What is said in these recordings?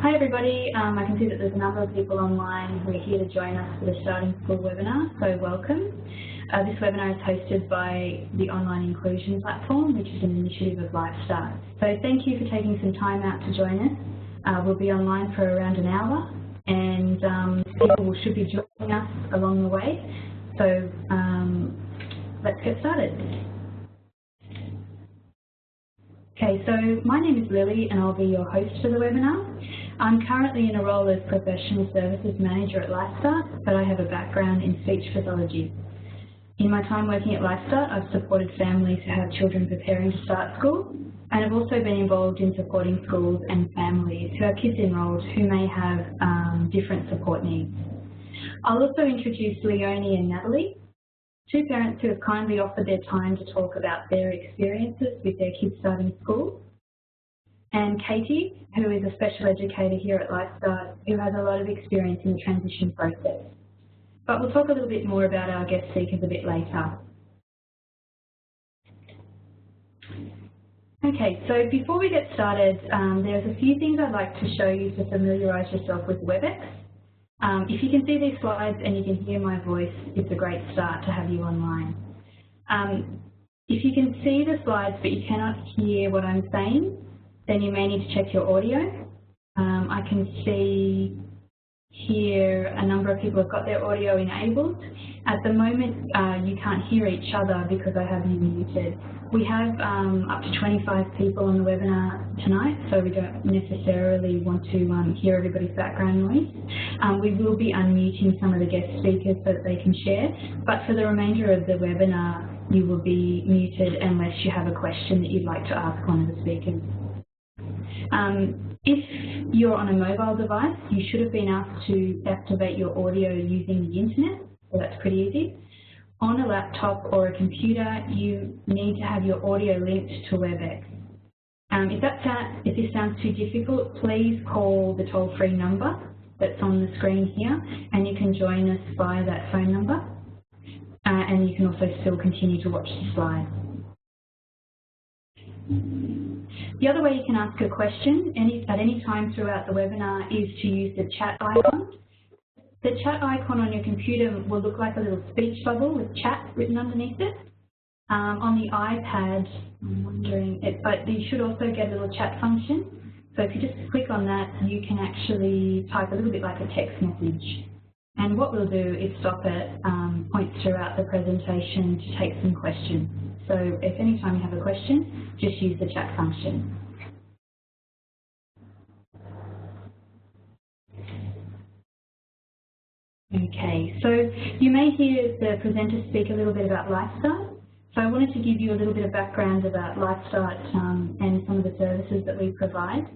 Hi everybody, I can see that there's a number of people online who are here to join us for the Starting School webinar, so welcome. This webinar is hosted by the Online Inclusion Platform, which is an initiative of Lifestart. So thank you for taking some time out to join us. We'll be online for around an hour and people should be joining us along the way. So let's get started. Okay, so my name is Lily and I'll be your host for the webinar. I'm currently in a role as Professional Services Manager at Lifestart, but I have a background in speech pathology. In my time working at Lifestart, I've supported families who have children preparing to start school, and I've also been involved in supporting schools and families who have kids enrolled who may have different support needs. I'll also introduce Leonie and Natalie, two parents who have kindly offered their time to talk about their experiences with their kids starting school, and Katie, who is a special educator here at Lifestart, who has a lot of experience in the transition process. But we'll talk a little bit more about our guest speakers a bit later. Okay, so before we get started, there's a few things I'd like to show you to familiarise yourself with Webex. If you can see these slides and you can hear my voice, it's a great start to have you online. If you can see the slides but you cannot hear what I'm saying, then you may need to check your audio. I can see here a number of people have got their audio enabled. At the moment, you can't hear each other because I have you muted. We have up to 25 people on the webinar tonight, so we don't necessarily want to hear everybody's background noise. We will be unmuting some of the guest speakers so that they can share, but for the remainder of the webinar, you will be muted unless you have a question that you'd like to ask one of the speakers. If you're on a mobile device, you should have been asked to activate your audio using the internet, so that's pretty easy. On a laptop or a computer, you need to have your audio linked to Webex. If this sounds too difficult, please call the toll-free number that's on the screen here, and you can join us via that phone number, and you can also still continue to watch the slides. The other way you can ask a question at any time throughout the webinar is to use the chat icon. The chat icon on your computer will look like a little speech bubble with chat written underneath it. On the iPad, I'm wondering, but you should also get a little chat function. So if you just click on that, you can actually type a little bit like a text message. And what we'll do is stop at points throughout the presentation to take some questions. So if any time you have a question, just use the chat function. Okay, so you may hear the presenter speak a little bit about Lifestart. So I wanted to give you a little bit of background about Lifestart and some of the services that we provide.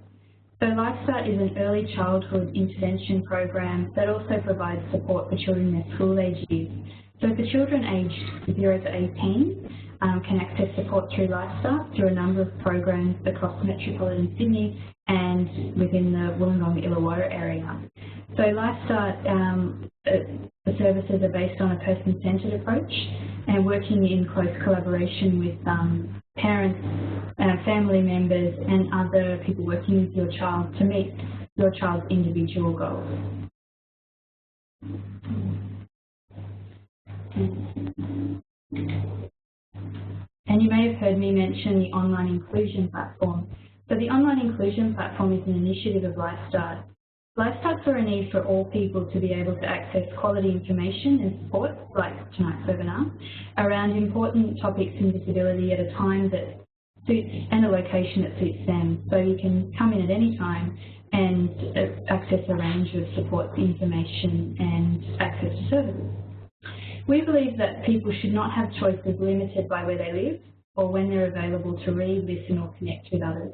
So Lifestart is an early childhood intervention program that also provides support for children in their school age years. So for children aged 0 to 18, can access support through Lifestart through a number of programs across metropolitan Sydney and within the Wollongong-Illawarra area. So Lifestart, the services are based on a person-centred approach and working in close collaboration with parents, family members and other people working with your child to meet your child's individual goals. And you may have heard me mention the Online Inclusion Platform. So the Online Inclusion Platform is an initiative of Lifestart. Lifestart saw a need for all people to be able to access quality information and support, like tonight's webinar, around important topics in disability at a time that suits and a location that suits them. So you can come in at any time and access a range of support information and access to services. We believe that people should not have choices limited by where they live or when they're available to read, listen or connect with others.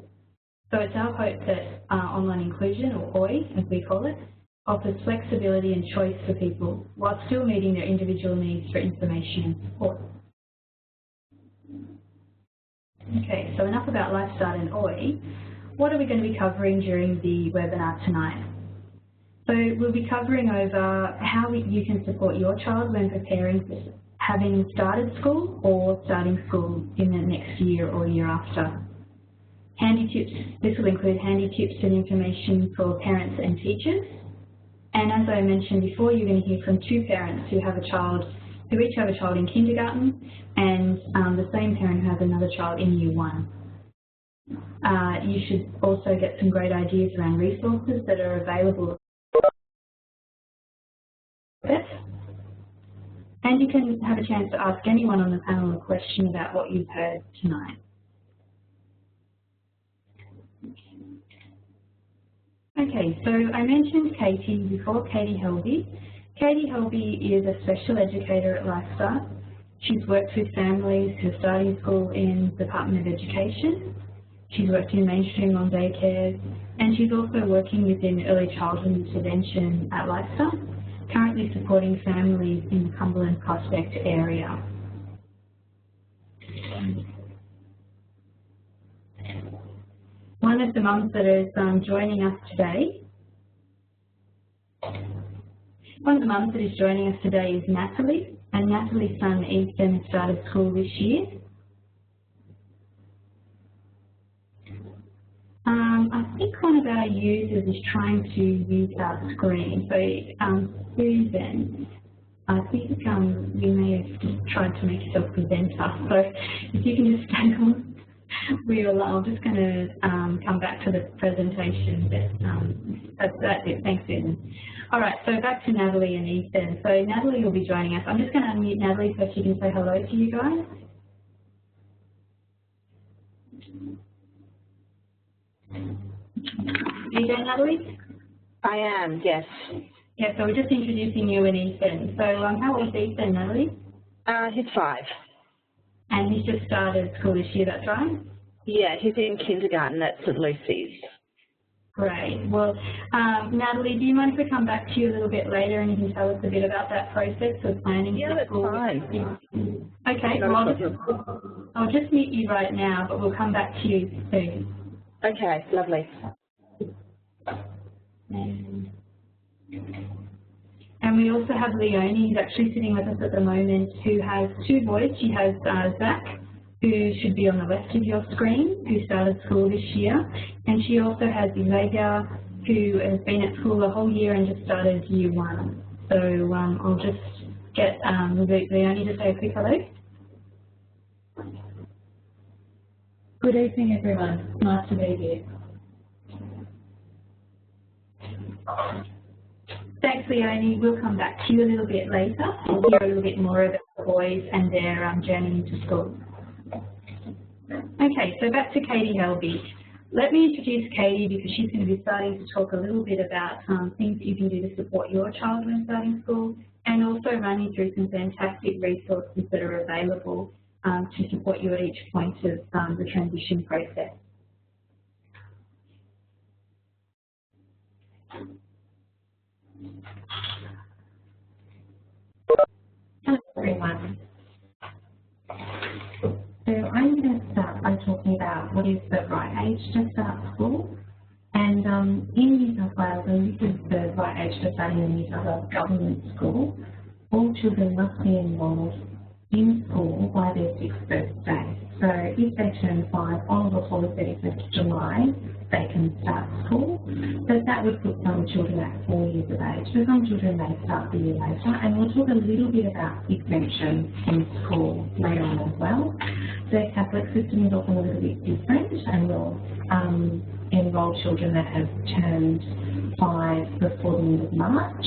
So it's our hope that online inclusion, or OI as we call it, offers flexibility and choice for people while still meeting their individual needs for information and support. Okay, so enough about Lifestart and OI. What are we going to be covering during the webinar tonight? So we'll be covering over how you can support your child when preparing for having started school or starting school in the next year or year after. handy tips. This will include handy tips and information for parents and teachers. And as I mentioned before, you're going to hear from two parents who each have a child in kindergarten, and the same parent who has another child in Year 1. You should also get some great ideas around resources that are available. And you can have a chance to ask anyone on the panel a question about what you've heard tonight. Okay, so I mentioned Katie before, Katie Helby. Katie Helby is a special educator at Lifestart. She's worked with families who are starting school in the Department of Education. She's worked in mainstream long day care, and she's also working within early childhood intervention at Lifestart, currently supporting families in the Cumberland Prospect area. One of the mums that is joining us today is Natalie, and Natalie's son Ethan started school this year. I think one of our users is trying to use our screen. So Susan, I think you may have just tried to make yourself presenter. So if you can just stay on, I'm just going to come back to the presentation. That's it. Thanks, Susan. All right, so back to Natalie and Ethan. So Natalie will be joining us. I'm just going to unmute Natalie so she can say hello to you guys. Are you there, Natalie? I am, yes. Yeah, so we're just introducing you and Ethan. So how old is Ethan, Natalie? He's 5. And he's just started school this year, that's right? Yeah, he's in kindergarten at St Lucy's. Great. Well, Natalie, do you mind if we come back to you a little bit later and you can tell us a bit about that process of planning for school? Yeah, that's fine. Okay, well, I'll just mute you right now, but we'll come back to you soon. Okay, lovely. And we also have Leonie, who's actually sitting with us at the moment, who has 2 boys. She has Zach, who should be on the left of your screen, who started school this year. And she also has Xavier, who has been at school the whole year and just started Year 1. So I'll just get Leonie to say a quick hello. Good evening, everyone. Nice to be here. Thanks, Leonie. We'll come back to you a little bit later and hear a little bit more about the boys and their journey into school. Okay, so back to Katie Helby. Let me introduce Katie because she's going to be starting to talk a little bit about things that you can do to support your child when starting school, and also run you through some fantastic resources that are available to support you at each point of the transition process. Hello, everyone. So I'm going to start by talking about what is the right age to start school. And in New South Wales, and this is the right age for starting a New South Wales government school, all children must be enrolled in school by their 6th birthday. So if they turn 5 on or before the 31st of July, they can start school. So that would put some children at 4 years of age. For some children, they start the year later. And we'll talk a little bit about exemption in school later on as well. The Catholic system is often a little bit different, and we'll enrol children that have turned 5 before the end of March,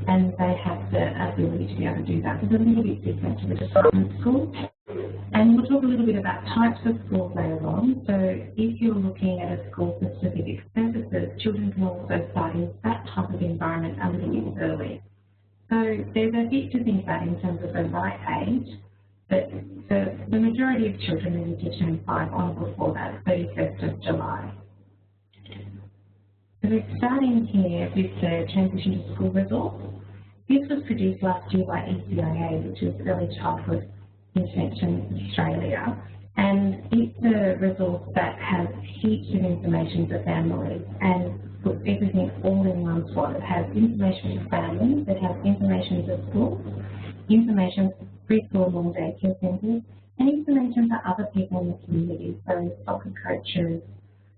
and they have the ability to be able to do that. It's a little bit different to the department school. And we'll talk a little bit about types of schools later on. So if you're looking at a school for specific purposes, children can also start in that type of environment a little bit early. So there's a bit to think about in terms of the right age, but the majority of children need to turn 5 on before that, 31st of July. So we're starting here with the Transition to School resource. This was produced last year by ECIA, which is Early Childhood Intervention Australia, and it's a resource that has heaps of information for families and puts everything all in one spot. It has information for families, it has information for schools, information for preschool long day care centres, and information for other people in the community, so soccer coaches,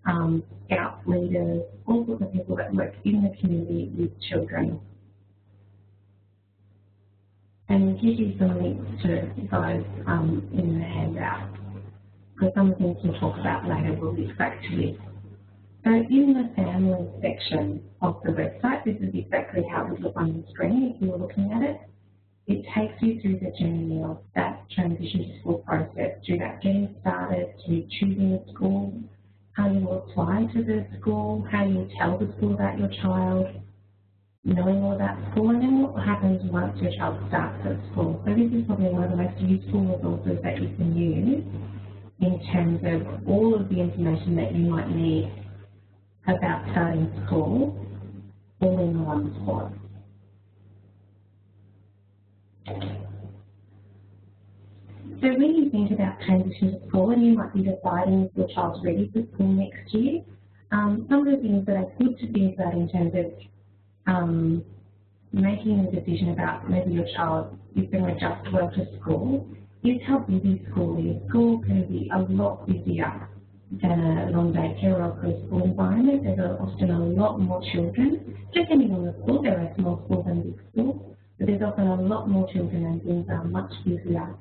Scout leaders, all sorts of people that work in the community with children. And we'll give you some links to those in the handout, because some of the things we'll talk about later will be back to this. So in the family section of the website, this is exactly how it would look on the screen if you were looking at it. It takes you through the journey of that transition to school process, through that getting started, to choosing a school, how you will apply to the school, how you tell the school about your child, knowing all about school, and then what happens once your child starts at school. So this is probably one of the most useful resources that you can use in terms of all of the information that you might need about starting school, all in one spot. So when you think about transition to school, and you might be deciding if your child's ready for school next year, some of the things that are good to think about in terms of making a decision about maybe your child is going to adjust well to school is how busy school is. School can be a lot busier than a long-day care or preschool environment. There's often a lot more children. Depending on the school, there are small schools and big schools, but there's often a lot more children and things are much busier.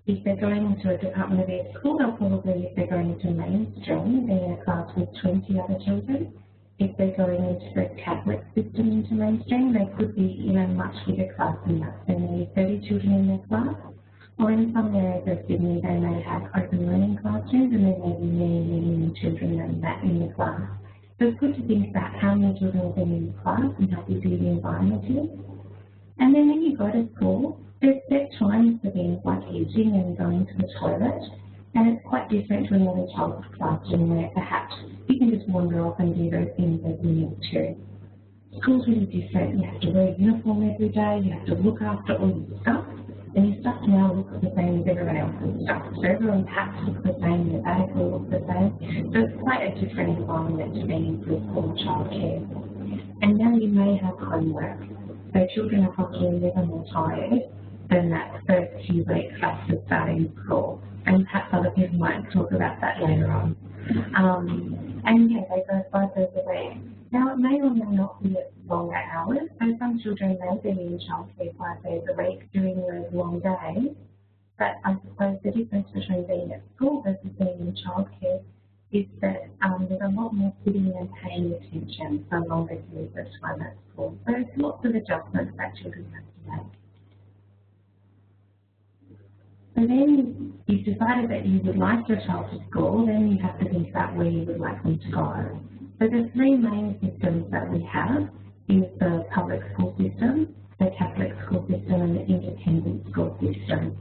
If they're going into a department of their school, they'll probably, if they're going into mainstream, they're in a class with 20 other children. If they're going into the Catholic system into mainstream, they could be in a much bigger class than that. There may be 30 children in their class. Or in some areas of Sydney, they may have open learning classrooms, and there may be many more children than that in the class. So it's good to think about how many children will be in the class and how busy the environment is. And then when you go to school, there's set times for things like eating and going to the toilet, and it's quite different to an early childhood classroom where perhaps you can just wander off and do those things as you need to. School's really different. You have to wear a uniform every day, you have to look after all your stuff. And your stuff now looks the same as everyone else's stuff. So everyone's hats look the same, their bags will look the same. So it's quite a different environment to being in preschool childcare. And now you may have homework. So children are probably a little more tired than that first few weeks after starting school. And perhaps other people might talk about that later on. And yeah, they go 5 days a week. Now, it may or may not be at longer hours, so some children may be in childcare 5 days a week doing those long days, but I suppose the difference between being at school versus being in childcare is that there's a lot more sitting and paying attention for longer periods of time at school. So there's lots of adjustments that children have to make. So then you've decided that you would like your child to school, then you have to think about where you would like them to go. So the 3 main systems that we have is the public school system, the Catholic school system, and the independent school system.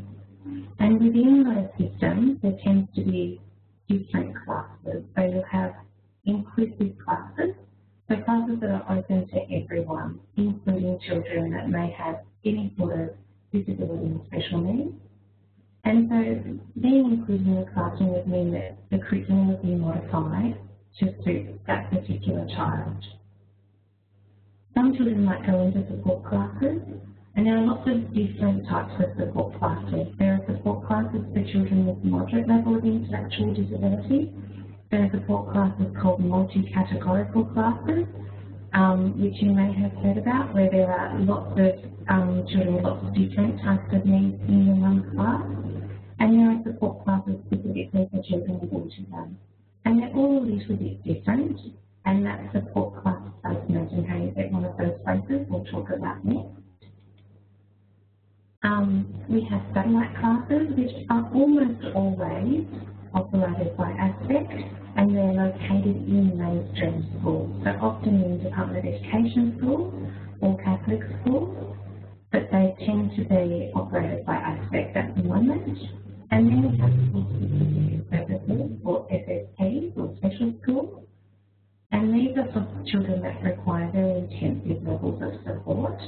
And within those systems, there tends to be different classes. So you'll have inclusive classes, so classes that are open to everyone, including children that may have any sort of disability and special needs. And so being included in the classroom would mean that the curriculum would be modified to suit that particular child. Some children might go into support classes, and there are lots of different types of support classes. There are support classes for children with moderate level of intellectual disability. There are support classes called multi-categorical classes, which you may have heard about, where there are lots of children with lots of different types of needs in the one class. And there are support classes specifically for children with autism. And they're all a little bit different, and that support class placement and how you get one of those places we'll talk about next. We have satellite classes, which are almost always operated by Aspect, and they're located in mainstream schools, so often in Department of Education schools or Catholic schools, but they tend to be operated by Aspect at the moment. And then we have school-specific services, or SSPs, or special schools. And these are for children that require very intensive levels of support.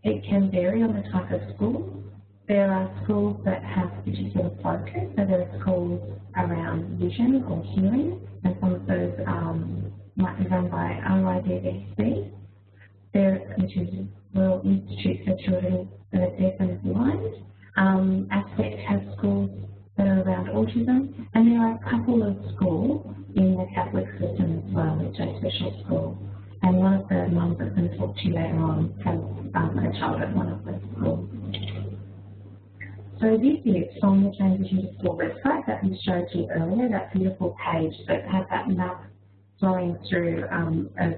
It can vary on the type of school. There are schools that have particular focus, so there are schools around vision or hearing, and some of those might be run by RIDVC, which is Royal Institute for Children that are Deaf and Blind. Aspect has schools that are around autism, and there are a couple of schools in the Catholic system as well, which are special schools. And one of the mums that's going to talk to you later on has a child at one of those schools. So this is from the Transition to School website that we showed you earlier, that beautiful page that has that map flowing through of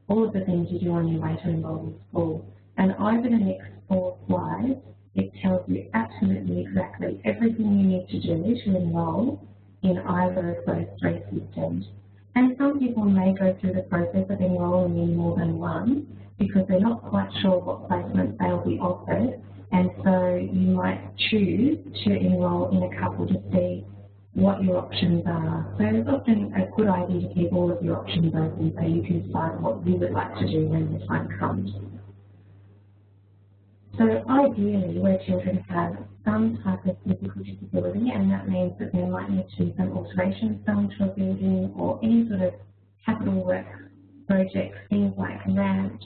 all of the things you do on your way to enroll in school. And over the next 4 slides, it tells you absolutely exactly everything you need to do to enroll in either of those 3 systems. And some people may go through the process of enrolling in more than one because they're not quite sure what placement they'll be offered, and so you might choose to enrol in a couple to see what your options are. So it's often a good idea to keep all of your options open so you can decide what you would like to do when the time comes. So ideally, where children have some type of physical disability, and that means that there might need to be some alterations done to a building or any sort of capital work projects, things like ramps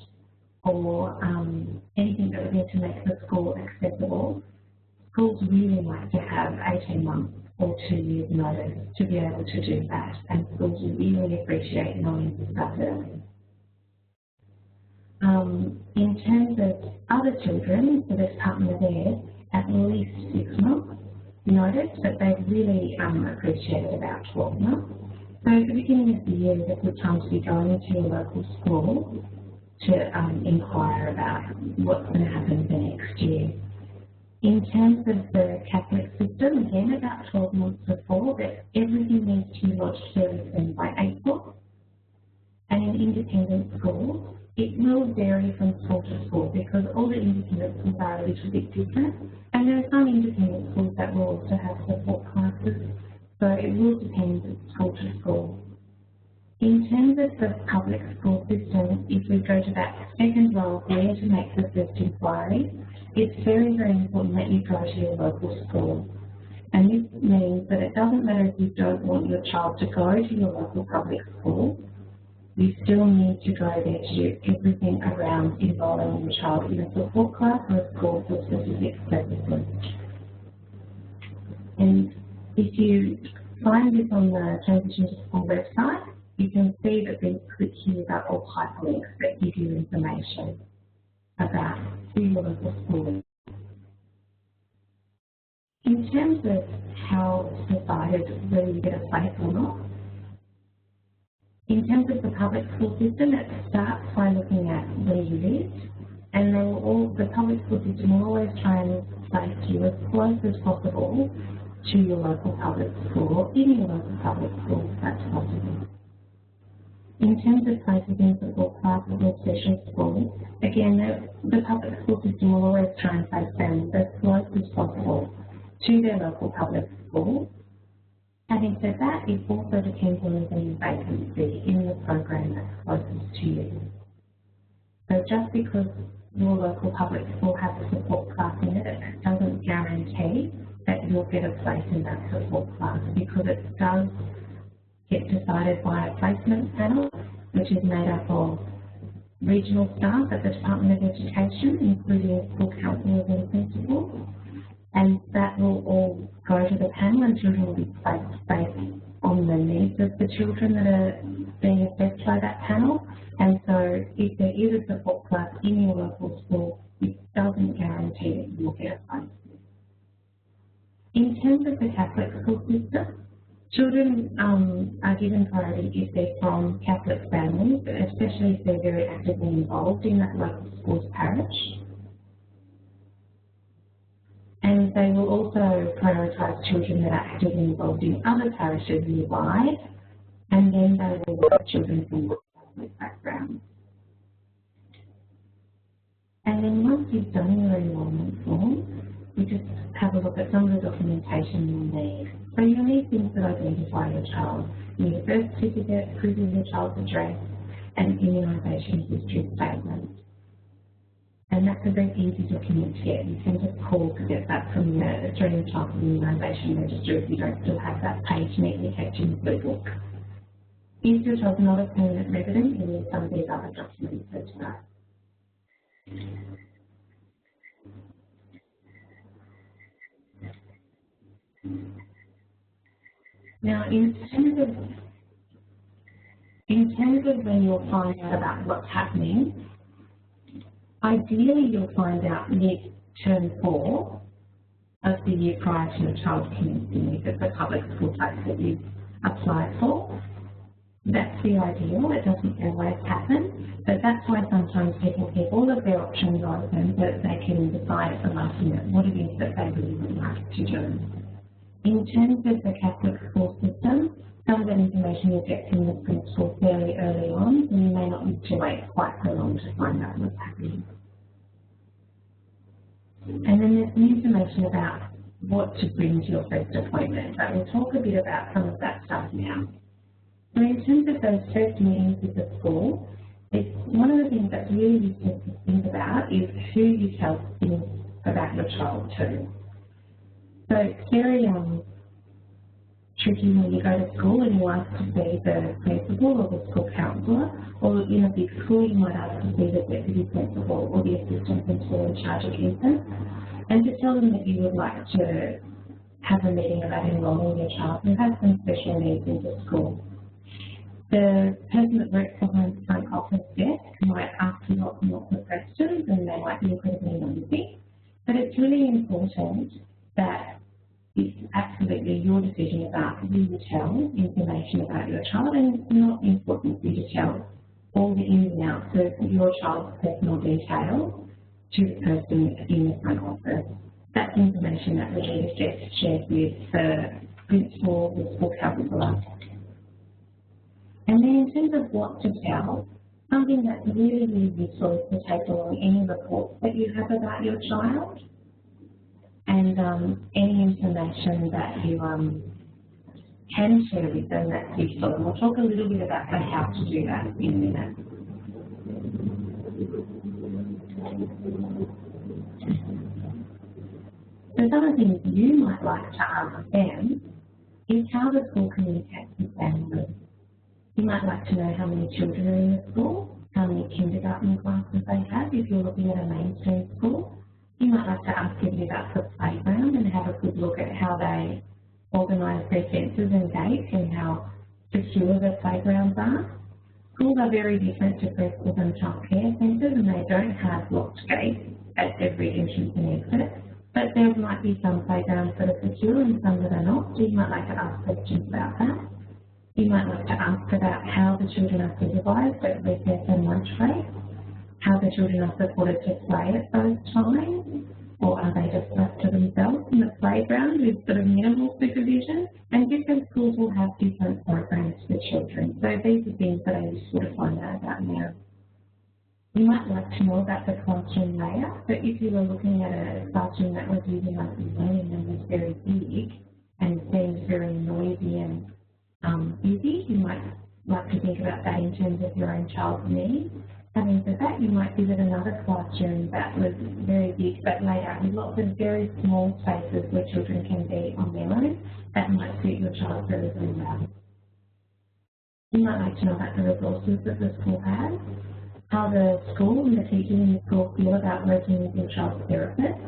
or anything that would need to make the school accessible, schools really like to have 18 months or 2 years notice to be able to do that, and schools really appreciate knowing to start early. In terms of other children, for the Department of Ed, at least 6 months notice, but they really appreciate it about 12 months. So at the beginning of the year is a good time to be going to your local school to inquire about what's going to happen the next year. In terms of the Catholic system, again, about 12 months before, that everything needs to be lodged servicing by April. And in independent schools, it will vary from school to school because all the independent schools are a little bit different. And there are some independent schools that will also have support classes, so it will depend school to school. In terms of the public school system, if we go to that second row where to make the first inquiry, it's very, very important that you go to your local school. And this means that it doesn't matter if you don't want your child to go to your local public school, you still need to go there to do everything around enrolling your child in a support class or a school for specific purposes. And if you find this on the Transition to School website, you can see that these click here are all hyperlinks that give you information about who your local school is. In terms of how it's decided whether you get a place or not, in terms of the public school system, it starts by looking at where you live, and the public school system will always try and place you as close as possible to your local public school, or in your local public school if that's possible. In terms of places in support classes or special schools, again, the public school system will always try and place them as close as possible to their local public school. Having said that, it also depends on the vacancy in the program that's closest to you. So just because your local public school has a support class in it, it doesn't guarantee that you'll get a place in that support class, because it does get decided by a placement panel, which is made up of regional staff at the Department of Education, including school counsellors and principals, and that will all go to the panel, and children will be placed based on the needs of the children that are being assessed by that panel. And so if there is a support class in your local school, it doesn't guarantee that you will get a place. In terms of the Catholic school system, children are given priority if they're from Catholic families, especially if they're very actively involved in that local school's parish. And they will also prioritise children that are actively involved in other parishes nearby, and then they will work with children from Catholic backgrounds. And then once you've done your enrolment form, you just have a look at some of the documentation you'll need. So you'll need things that identify your child. You need a birth certificate, proof of your child's address, and immunisation history statement. And that's a very easy document to get. You can just call to get that from the Australian Child Immunisation Register if you don't still have that page neatly kept in the blue book. If your child's not a permanent resident, you need some of these other documents as well. Now, in terms of when you'll find out about what's happening, ideally you'll find out mid-term 4 of the year prior to your child commencing if it's a public school type that you've applied for. That's the ideal. It doesn't always happen, but that's why sometimes people keep all of their options open so that they can decide at the last minute what it is that they really would like to do. In terms of the Catholic school system, some of that information you'll get from the principal fairly early on, and you may not need to wait quite so long to find out what's happening. And then there's some information about what to bring to your first appointment, but we'll talk a bit about some of that stuff now. So in terms of those first meetings with the school, one of the things that's really useful to think about is who you tell things about your child to. So it's very tricky when you go to school and you ask to see the principal or the school counsellor, or in a big school you might ask to see the deputy principal or the assistant principal in charge of infants, and to tell them that you would like to have a meeting about enrolling your child who has some special needs into school. The person that works behind the front office desk might ask you lots and lots of questions, and they might be incredibly nosy, but it's really important that it's absolutely your decision about who you tell information about your child, and it's not important for you to tell all the ins and outs of your child's personal details to the person in the front office. That's information that really is just shared with the principal, the school counsellor. And then in terms of what to tell, something that's really, really useful is to take along any reports that you have about your child, and any information that you can share with them that's useful. And we'll talk a little bit about how to do that in a minute. So some of the things you might like to ask them is how the school communicates with families. You might like to know how many children are in the school, how many kindergarten classes they have if you're looking at a mainstream school. You might like to ask a bit about the playground and have a good look at how they organise their fences and gates and how secure their playgrounds are. Schools are very different to preschools and childcare centres, and they don't have locked gates at every entrance and exit, but there might be some playgrounds that are secure and some that are not, so you might like to ask questions about that. You might like to ask about how the children are supervised at recess and lunch break, how the children are supported to play at those times, or are they just left to themselves in the playground with sort of minimal supervision? And different schools will have different programs for children, so these are things that are useful to find out about now. You might like to know about the classroom layout, so if you were looking at a classroom that was using like learning and was very big and seemed very noisy and busy, you might like to think about that in terms of your own child's needs. Having said that, you might visit another classroom that was very big but laid out with lots of very small spaces where children can be on their own. That might suit your child very, very well. You might like to know about the resources that the school has, how the school and the teachers in the school feel about working with your child's therapist,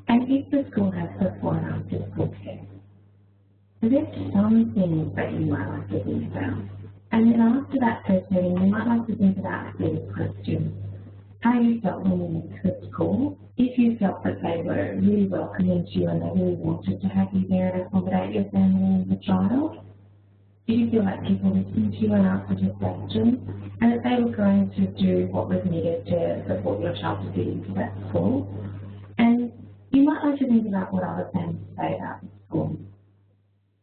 and if the school has before and after school care. So there's some things that you might like to think about. And then after that first meeting, you might like to think about these questions. How you felt when you went to the school, if you felt that they were really welcoming to you and they really wanted to have you there and accommodate your family and the child. Do you feel like people listened to you and answered your questions, and that they were going to do what was needed to support your child to get into that school? And you might like to think about what other families say about the school.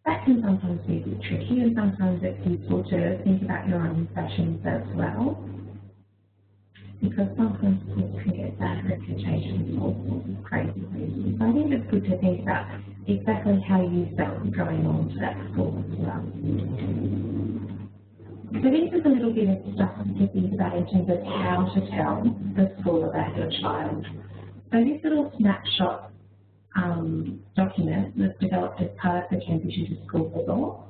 That can sometimes be a bit tricky, and sometimes it's useful to think about your own impressions as well, because sometimes schools can get bad reputations for all sorts of crazy reasons. So I think it's good to think about exactly how you felt going on to that school as well. So this is a little bit of stuff to think about in terms of how to tell the school about your child. So this little snapshot document was developed as part of the Transition to School resource,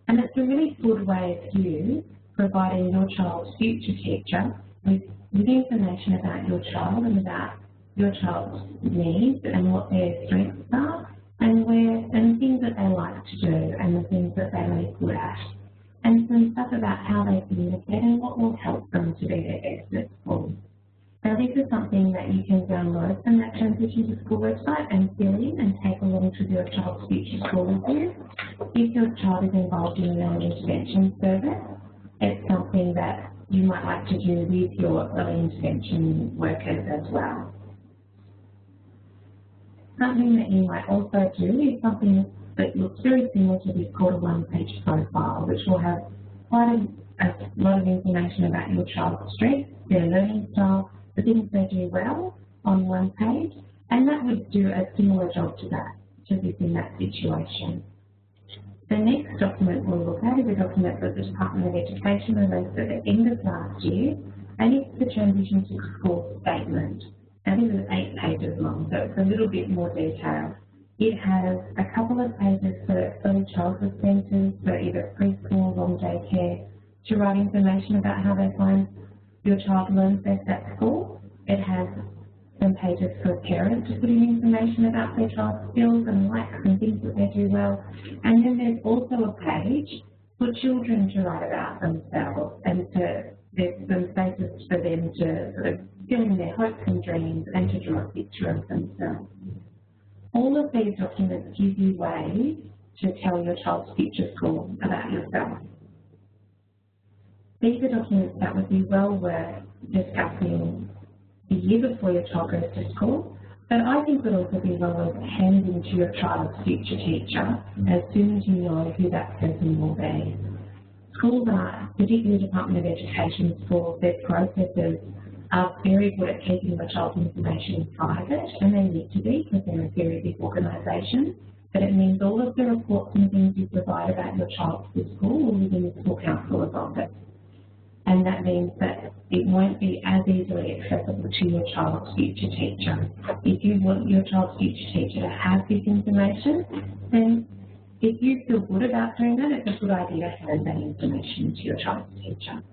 and it's a really good way of you providing your child's future teacher with information about your child and about your child's needs and what their strengths are, and things that they like to do and the things that they're really good at, and some stuff about how they communicate and what will help them to be their best at school. Now this is something that you can download from that Transition to School website and fill in and take along to your child's future school with you. If your child is involved in an early intervention service, it's something that you might like to do with your early intervention workers as well. Something that you might also do is something that looks very similar to this called a one-page profile, which will have quite a lot of information about your child's strengths, their learning style, the things they do well on one page, and that would do a similar job to that, to this in that situation. The next document we'll look at is a document that the Department of Education released at the end of last year, and it's the Transition to School Statement. Now this is 8 pages long, so it's a little bit more detailed. It has a couple of pages for early childhood centres, so either preschool, long day care, to write information about how they find your child learns best at school. It has some pages for parents to put in information about their child's skills and likes and things that they do well. And then there's also a page for children to write about themselves, and there's some spaces for them to sort of fill in their hopes and dreams and to draw a picture of themselves. All of these documents give you ways to tell your child's future school about yourself. These are documents that would be well worth discussing the year before your child goes to school, but I think would also be well worth handing to your child's future teacher as soon as you know who that person will be. Schools are, particularly the Department of Education schools, their processes are very good at keeping the child's information private, and they need to be because they're a very big organisation. But it means all of the reports and things you provide about your child to the school will live in the school counsellor's office. And that means that it won't be as easily accessible to your child's future teacher. If you want your child's future teacher to have this information, then if you feel good about doing that, it's a good idea to hand that information to your child's teacher.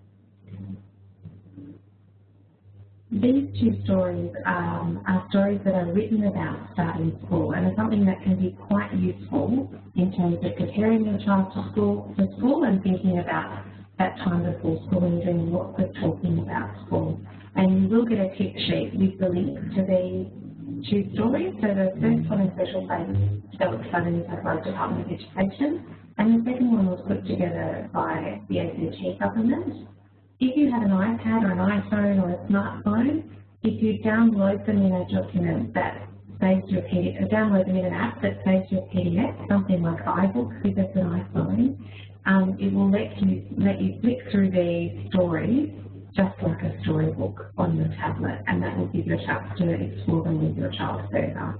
These two stories are stories that are written about starting school, and are something that can be quite useful in terms of preparing your child for school and thinking about that time before school and doing lots of talking about school. And you will get a tip sheet with the links to these two stories. So the first one is Special Place developed by the New South Wales Department of Education, and the second one was put together by the ACT government. If you have an iPad or an iPhone or a smartphone, if you download them in a document that saves your PDF, or download them in an app that saves your PDF, something like iBooks if it's an iPhone, it will let you flick through these stories just like a storybook on your tablet, and that will give you a chance to explore them with your child further.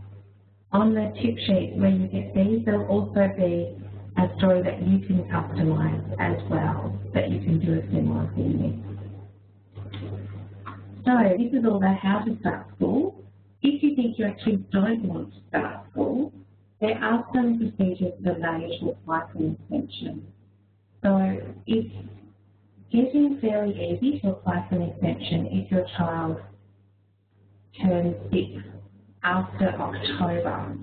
On the tip sheet where you get these, there will also be a story that you can customise as well, that you can do a similar thing with. So this is all about how to start school. If you think you actually don't want to start school, there are some procedures that allow you to apply for an exemption. So it's getting fairly easy to apply for an exemption if your child turns 6 after October,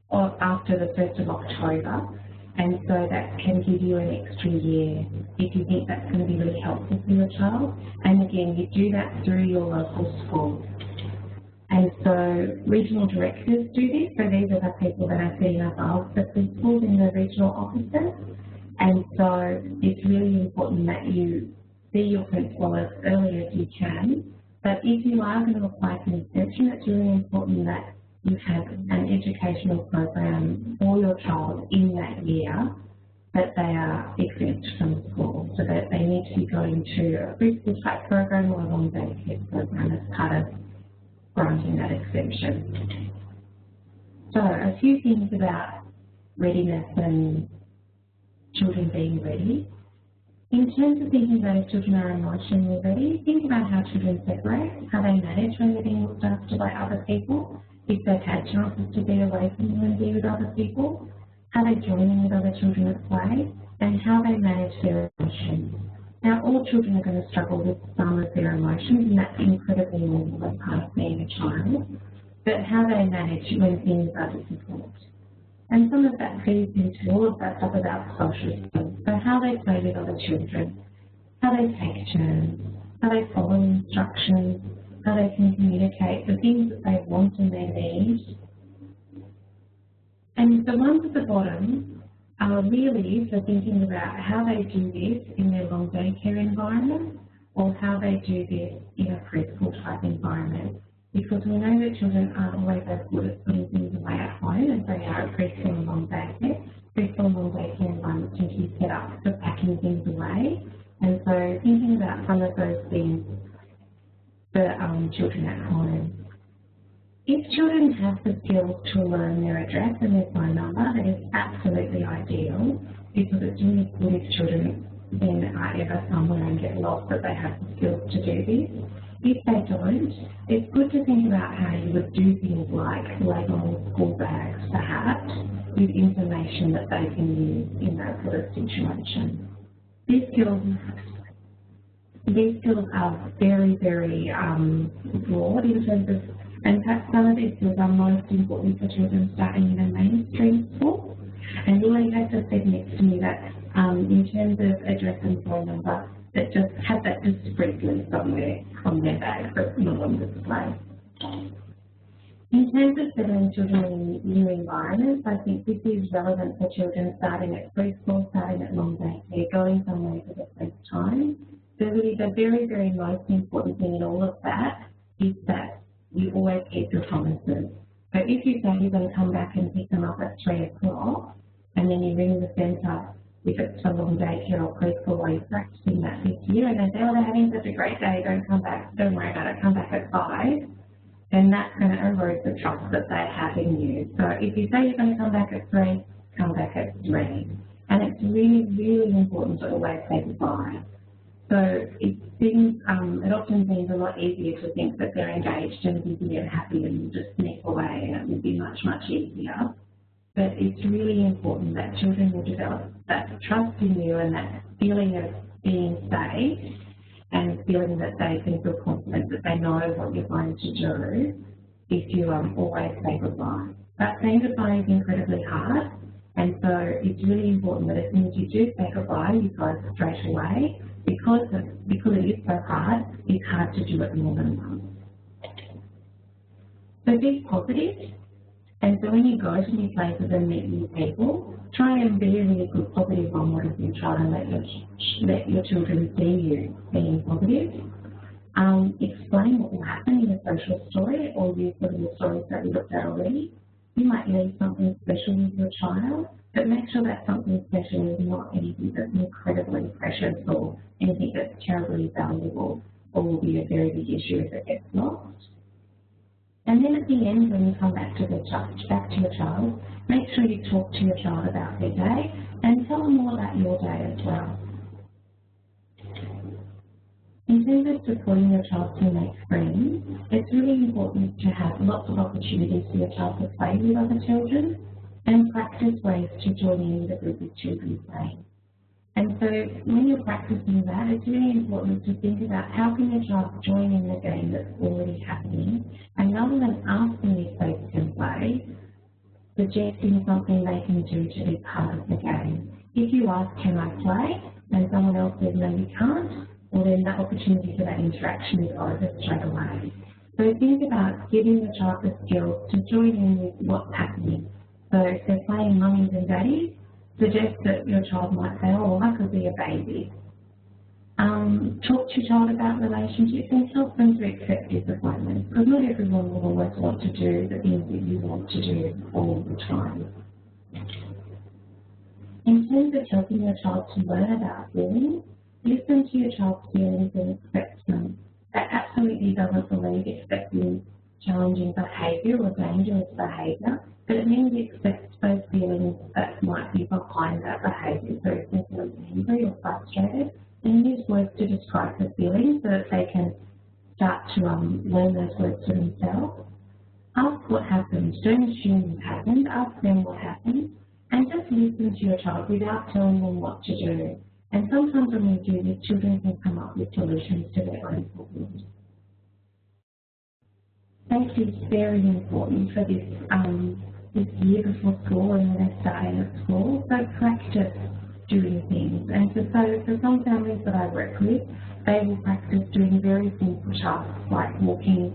or after the 1st of October, and so that can give you an extra year if you think that's going to be really helpful for your child. And again, you do that through your local school. And so regional directors do this, so these are the people that are setting up the principals in the regional offices. And so it's really important that you see your principal as early as you can. But if you are going to apply for an exemption, it's really important that you have an educational program for your child in that year that they are exempt from school, so that they need to be going to a preschool type program or a long day care program as part of granting that exemption. So a few things about readiness and children being ready. In terms of thinking about if children are emotionally ready, think about how children separate, how they manage when they're being looked after by other people, if they've had chances to be away from you and be with other people, how they join in with other children at play, and how they manage their emotions. Now, all children are going to struggle with some of their emotions, and that's incredibly normal as part of being a child, but how they manage when things are difficult. And some of that feeds into all of that stuff about social skills. So how they play with other children, how they take turns, how they follow instructions, how they can communicate the things that they want and they need. And the ones at the bottom are really for thinking about how they do this in their long daycare environment or how they do this in a preschool type environment. Because we know that children aren't always as good at putting things away at home as they are at preschool and long daycare. Preschool and long daycare environments tend to be set up for packing things away. And so thinking about some of those things for children at home. If children have the skills to learn their address and their phone number, that is absolutely ideal because it's really good if children then are ever somewhere and get lost that they have the skills to do this. If they don't, it's good to think about how you would do things like labeling school bags, perhaps, with information that they can use in that sort of situation. These skills are very, very broad in terms of, and perhaps some of these skills are most important for children starting in a mainstream school. And Lilly has just said next to me that in terms of address and phone number, that just have that discreetly somewhere on their bag, but not on display. In terms of settling children in new environments, I think this is relevant for children starting at preschool, starting at long daycare, going somewhere for the first time. So really the very, very most important thing in all of that is that you always keep your promises. So if you say you're going to come back and pick them up at 3 o'clock, and then you ring the centre, if it's for long daycare or preschool while you're practicing that this year, and they say, oh, they're having such a great day, don't come back, don't worry about it, come back at 5, then that's going to erode the trust that they have in you. So if you say you're going to come back at 3, come back at 3. And it's really, really important to always say goodbye. So it often seems a lot easier to think that they're engaged and busy and happy and will just sneak away, and it would be much, much easier. But it's really important that children will develop that trust in you and that feeling of being safe and feeling that they can feel confident that they know what you're going to do if you always say goodbye. But saying goodbye is incredibly hard, and so it's really important that as soon as you do say goodbye, you go straight away. Because it is so hard, it's hard to do it more than once. So be positive. And so when you go to new places and meet new people, try and be a really good positive role model for your child and let your children see you being positive. Explain what will happen in a social story or use some of the stories that you looked at already. You might leave something special with your child, but make sure that something special is not anything that's incredibly precious or anything that's terribly valuable or will be a very big issue if it gets lost. And then at the end, when you come back to your child, make sure you talk to your child about their day and tell them all about your day as well. In terms of supporting your child to make friends, it's really important to have lots of opportunities for your child to play with other children and practice ways to join in with a group of children playing. And so when you're practicing that, it's really important to think about how can your child join in the game that's already happening, and rather than asking if they can play, suggesting something they can do to be part of the game. If you ask, can I play, and someone else says, no, you can't, well then the opportunity for that interaction is over straight away. So think about giving the child the skills to join in with what's happening. So if they're playing mummies and daddies, suggest that your child might say, oh, I could be a baby. Talk to your child about relationships and help them to accept disappointment, because not everyone will always want to do the things that you want to do all the time. In terms of helping your child to learn about feelings, listen to your child's feelings and accept them. That absolutely doesn't believe expecting challenging behaviour or dangerous behaviour, but it means you accept those feelings that might be behind that behaviour. So if they're feeling angry or frustrated, then use words to describe the feelings so that they can start to learn those words for themselves. Ask what happened. Don't assume what happened. Ask them what happened. And just listen to your child without telling them what to do. And sometimes when we do this, children can come up with solutions to their own problems. Safety is very important for this this year before school and when they're starting at school. So practice doing things. And so for some families that I work with, they will practice doing very simple tasks like walking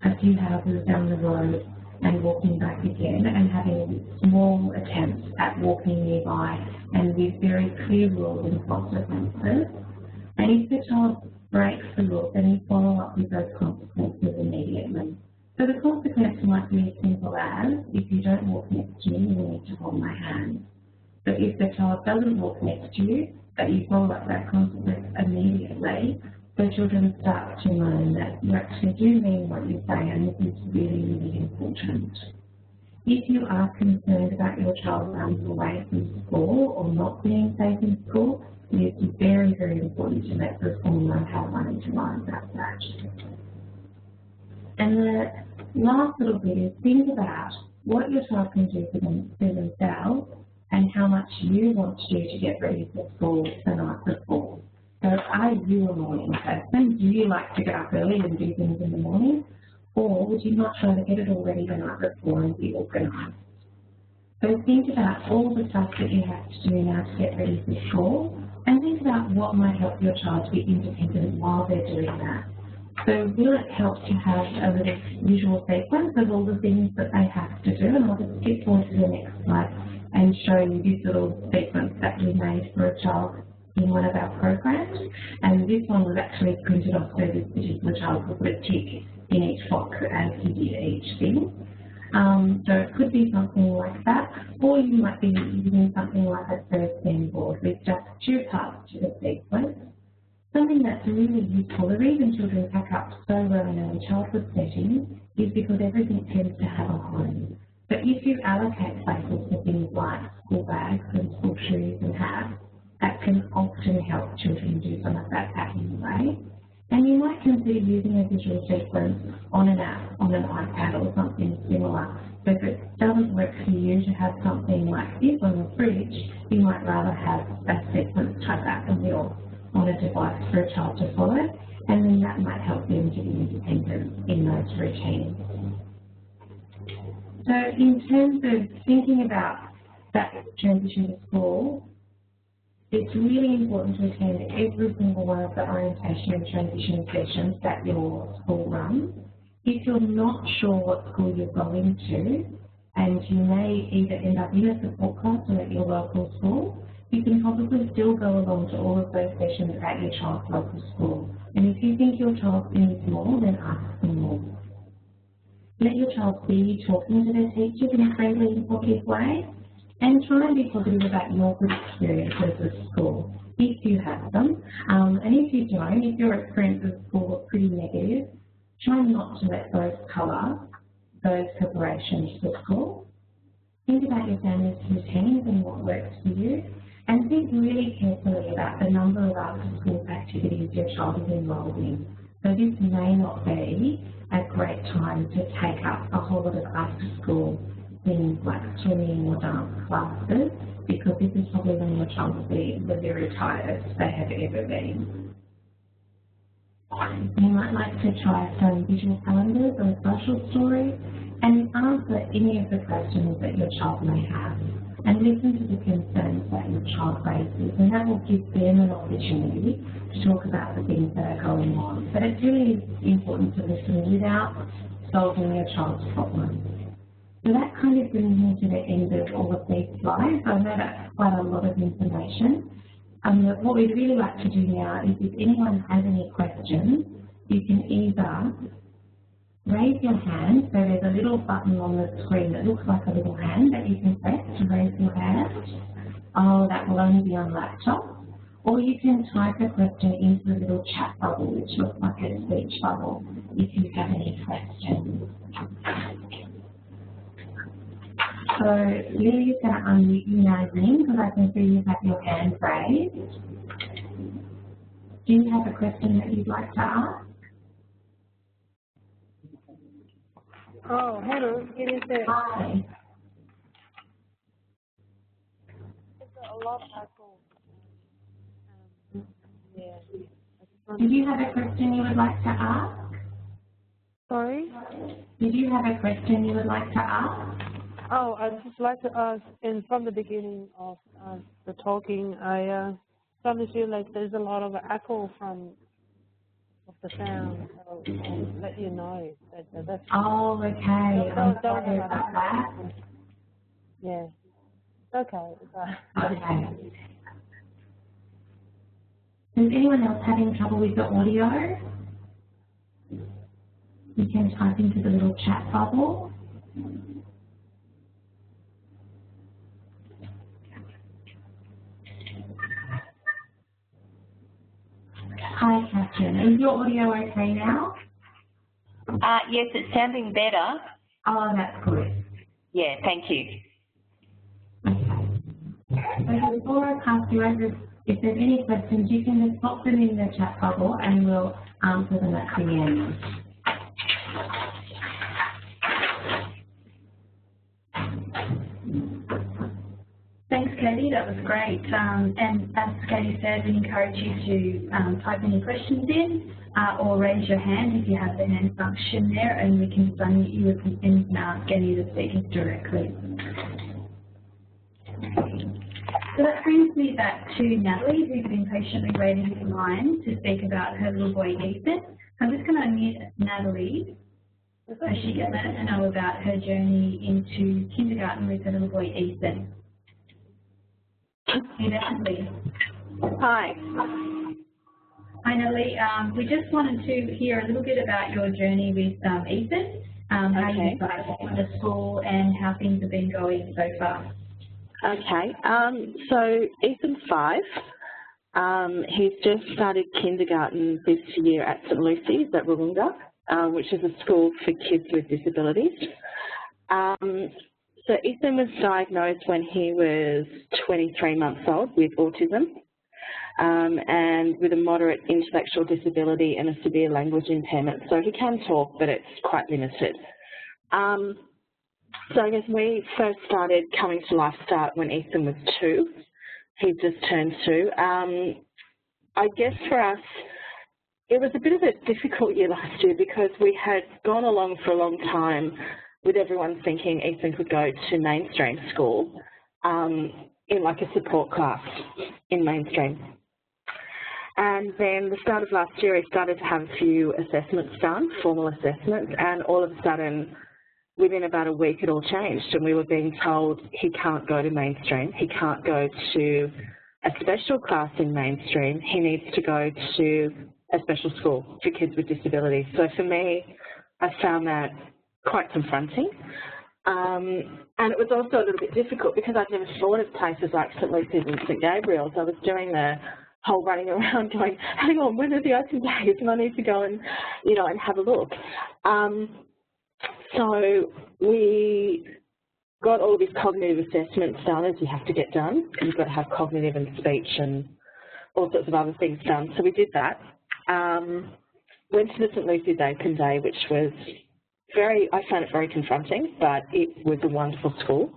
a few houses down the road and walking back again, and having small attempts at walking nearby and with very clear rules and consequences. And if the child breaks the rules, then you follow up with those consequences immediately. So the consequence might be as simple as, if you don't walk next to me, you will need to hold my hand. But if the child doesn't walk next to you, that you follow up that consequence immediately, the children start to learn that you actually do mean what you say, and this is really, really important. If you are concerned about your child running away from school or not being safe in school, it is very, very important to let the school know how running to lie about that. And the last little bit is think about what your child can do for themselves and how much you want to do to get ready for school the night before. So are you a morning person? Do you like to get up early and do things in the morning? Or would you not try to get it all ready the night before and be organised? So think about all the stuff that you have to do now to get ready for school, and think about what might help your child to be independent while they're doing that. So will it help to have a little visual sequence of all the things that they have to do? And I'll just skip forward to the next slide and show you this little sequence that we made for a child in one of our programs. And this one was actually printed off so this particular child could put a tick in each box as he did each thing. So it could be something like that, or you might be using something like a third board with just 2 parts to the sequence. Something that's really useful, the reason children pack up so well in early childhood settings is because everything tends to have a home. But if you allocate places for things like school bags and school shoes and hats, that can often help children do some of that packing away. And you might consider using a visual sequence on an app, on an iPad or something similar. So if it doesn't work for you to have something like this on the fridge, you might rather have a sequence type app on a device for a child to follow, and then that might help them to be independent in those routines. So in terms of thinking about that transition to school, it's really important to attend every single one of the orientation and transition sessions that your school runs. If you're not sure what school you're going to, and you may either end up in a support class or at your local school, you can probably still go along to all of those sessions at your child's local school. And if you think your child needs more, then ask for more. Let your child see you talking to their teachers in a friendly and positive way, and try and be positive about your good experiences at school, if you have them. And if you don't, if your experiences at school are pretty negative, try not to let those colour those preparations for school. Think about your family's routines and what works for you, and think really carefully about the number of after-school activities your child is enrolled in. So this may not be a great time to take up a whole lot of after-school things like swimming or dance classes, because this is probably when your child will be the very tiredest they have ever been. You might like to try some visual calendars or social stories and answer any of the questions that your child may have, and listen to the concerns that your child raises, and that will give them an opportunity to talk about the things that are going on. But it's really important to listen without solving your child's problems. So that kind of brings me to the end of all of these slides. I know that's quite a lot of information. What we'd really like to do now is, if anyone has any questions, you can either raise your hand. So there's a little button on the screen that looks like a little hand that you can press to raise your hand. Oh, that will only be on laptop. Or you can type a question into the little chat bubble, which looks like a speech bubble, if you have any questions. So Lily's going to unmute you now, Jim, because I can see you have your hand raised. Do you have a question that you'd like to ask? Oh, hello. It is there. Hi. It's a lot of people. Yeah. Did you have a question you would like to ask? Sorry? Did you have a question you would like to ask? Oh, I'd just like to ask, and from the beginning of the talking, I suddenly feel like there's a lot of echo of the sound. So I'll just let you know that that's. Oh, okay. I'm sorry about that. Yeah. Okay. Okay. Is anyone else having trouble with the audio? You can type into the little chat bubble. Hi, Catherine. Is your audio okay now? Yes, it's sounding better. Oh, that's good. Yeah, thank you. Okay. So before I pass you over, if there's any questions, you can just pop them in the chat bubble and we'll answer them at the end. Thanks, Katie. That was great. And as Katie said, we encourage you to type any questions in or raise your hand if you have the hand function there, and we can unmute you if you can ask any of the speakers directly. So that brings me back to Natalie, who's been patiently waiting in line to speak about her little boy, Ethan. I'm just going to unmute Natalie so she can let us know about her journey into kindergarten with her little boy, Ethan. Hey, Natalie. Hi. Hi, Natalie. We just wanted to hear a little bit about your journey with Ethan, how you started in the school and how things have been going so far. Okay, so Ethan's 5. He's just started kindergarten this year at St Lucy's at Wollonga, which is a school for kids with disabilities. So Ethan was diagnosed when he was 23 months old with autism and with a moderate intellectual disability and a severe language impairment. So he can talk, but it's quite limited. So I guess we first started coming to Lifestart when Ethan was 2. He just turned 2. I guess for us, it was a bit of a difficult year last year because we had gone along for a long time with everyone thinking Ethan could go to mainstream school in like a support class in mainstream. And then the start of last year, he started to have a few assessments done, formal assessments, and all of a sudden, within about a week, it all changed, and we were being told he can't go to mainstream, he can't go to a special class in mainstream, he needs to go to a special school for kids with disabilities. So for me, I found that quite confronting. And it was also a little bit difficult because I'd never thought of places like St Lucy's and St Gabriel's. I was doing the whole running around going, hang on, when are the open days? And I need to go and, and have a look. So we got all these cognitive assessments done, as you have to get done. You've got to have cognitive and speech and all sorts of other things done. So we did that. Went to the St Lucy's Open Day, which was I found it very confronting, but it was a wonderful school.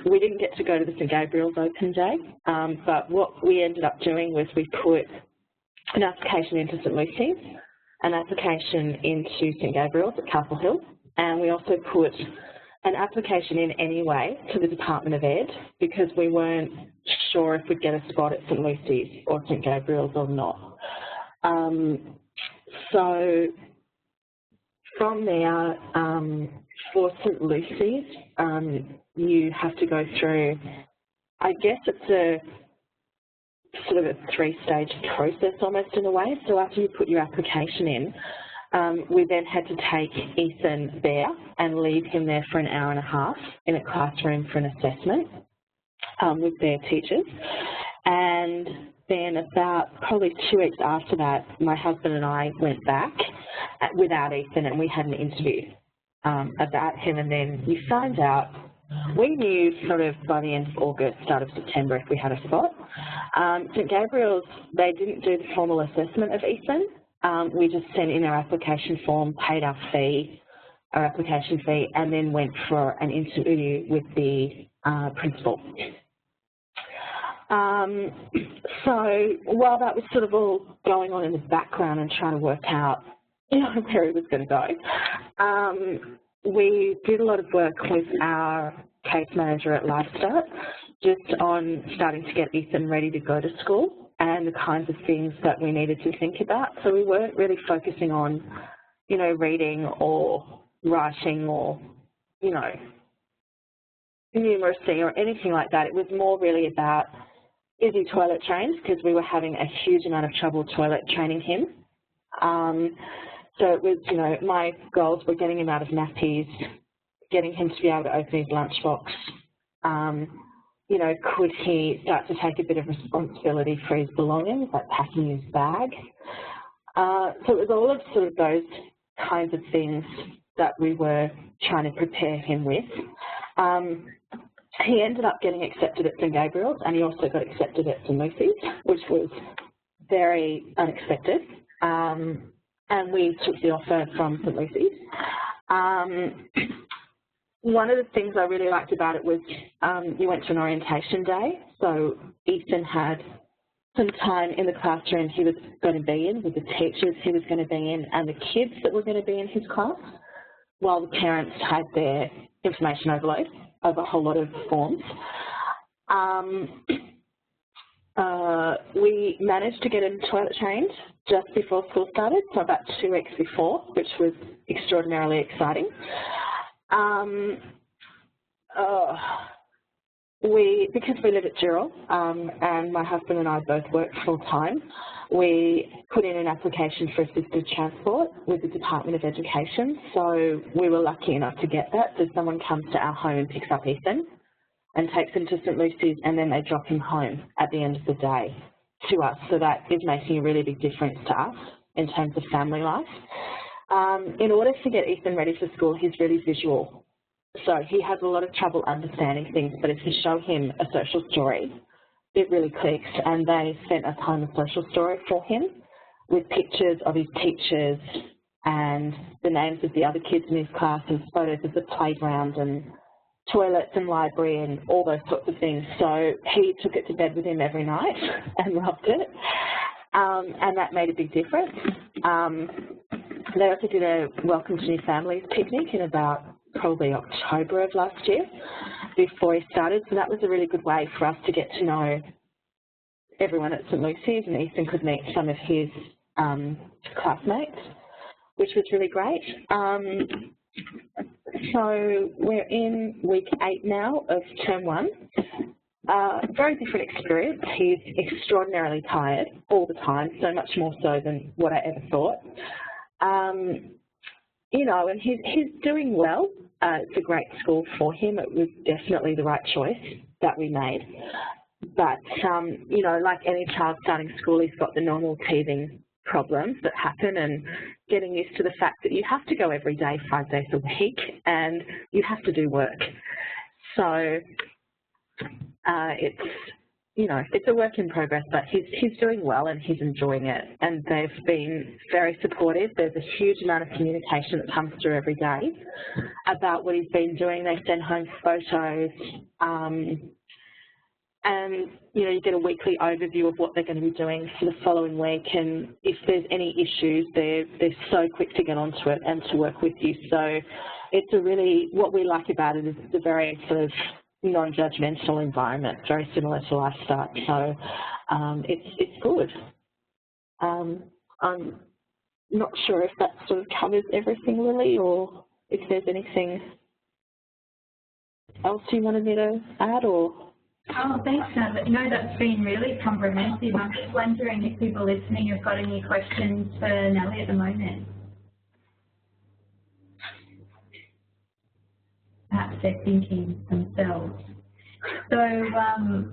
We didn't get to go to the St Gabriel's Open Day, but what we ended up doing was we put an application into St Lucy's, an application into St Gabriel's at Castle Hill, and we also put an application in anyway to the Department of Ed because we weren't sure if we'd get a spot at St Lucy's or St Gabriel's or not. So from there, for St Lucy's, you have to go through, I guess it's a sort of a 3-stage process almost in a way. So after you put your application in, we then had to take Ethan there and leave him there for an hour and a half in a classroom for an assessment with their teachers. And then about probably 2 weeks after that, my husband and I went back without Ethan and we had an interview about him, and then you find out, we knew sort of by the end of August, start of September if we had a spot. St Gabriel's, they didn't do the formal assessment of Ethan. We just sent in our application form, paid our application fee, and then went for an interview with the principal. So while that was sort of all going on in the background and trying to work out, where he was going to go, we did a lot of work with our case manager at Lifestart just on starting to get Ethan ready to go to school and the kinds of things that we needed to think about. So we weren't really focusing on, you know, reading or writing or, you know, numeracy or anything like that. It was more really about, is he toilet trained? Because we were having a huge amount of trouble toilet training him. So it was, you know, my goals were getting him out of nappies, getting him to be able to open his lunchbox. You know, could he start to take a bit of responsibility for his belongings, like packing his bag? So it was all of sort of those kinds of things that we were trying to prepare him with. He ended up getting accepted at St Gabriel's, and he also got accepted at St Lucy's, which was very unexpected. And we took the offer from St Lucy's. One of the things I really liked about it was we went to an orientation day, so Ethan had some time in the classroom he was going to be in with the teachers he was going to be in and the kids that were going to be in his class, while the parents had their information overload of a whole lot of forms. We managed to get him toilet trained just before school started, so about 2 weeks before, which was extraordinarily exciting. Because we live at Dural, and my husband and I both work full-time, we put in an application for assisted transport with the Department of Education, so we were lucky enough to get that. So someone comes to our home and picks up Ethan and takes him to St Lucy's, and then they drop him home at the end of the day to us. So that is making a really big difference to us in terms of family life. In order to get Ethan ready for school, he's really visual. So he has a lot of trouble understanding things, but if you show him a social story, it really clicks, and they spent a time of social story for him with pictures of his teachers and the names of the other kids in his class and photos of the playground and toilets and library and all those sorts of things. So he took it to bed with him every night and loved it, and that made a big difference. They also did a Welcome to New Families picnic in about probably October of last year before he started, so that was a really good way for us to get to know everyone at St Lucy's, and Ethan could meet some of his classmates, which was really great. So we're in week 8 now of term 1. Very different experience. He's extraordinarily tired all the time, so much more so than what I ever thought. You know, and he's doing well. It's a great school for him. It was definitely the right choice that we made. But, you know, like any child starting school, he's got the normal teething problems that happen, and getting used to the fact that you have to go every day, 5 days a week, and you have to do work. So it's, you know, it's a work in progress, but he's doing well and he's enjoying it, and they've been very supportive. There's a huge amount of communication that comes through every day about what he's been doing. They send home photos, and, you know, you get a weekly overview of what they're going to be doing for the following week, and if there's any issues, they're so quick to get onto it and to work with you. So it's a really, what we like about it is it's a very sort of non-judgmental environment, very similar to Lifestart. So it's good. I'm not sure if that sort of covers everything, Lily, or if there's anything else you wanted me to add, or? Oh, thanks, Natalie. No, that's been really comprehensive. I'm just wondering if people listening have got any questions for Natalie at the moment. Perhaps they're thinking themselves. So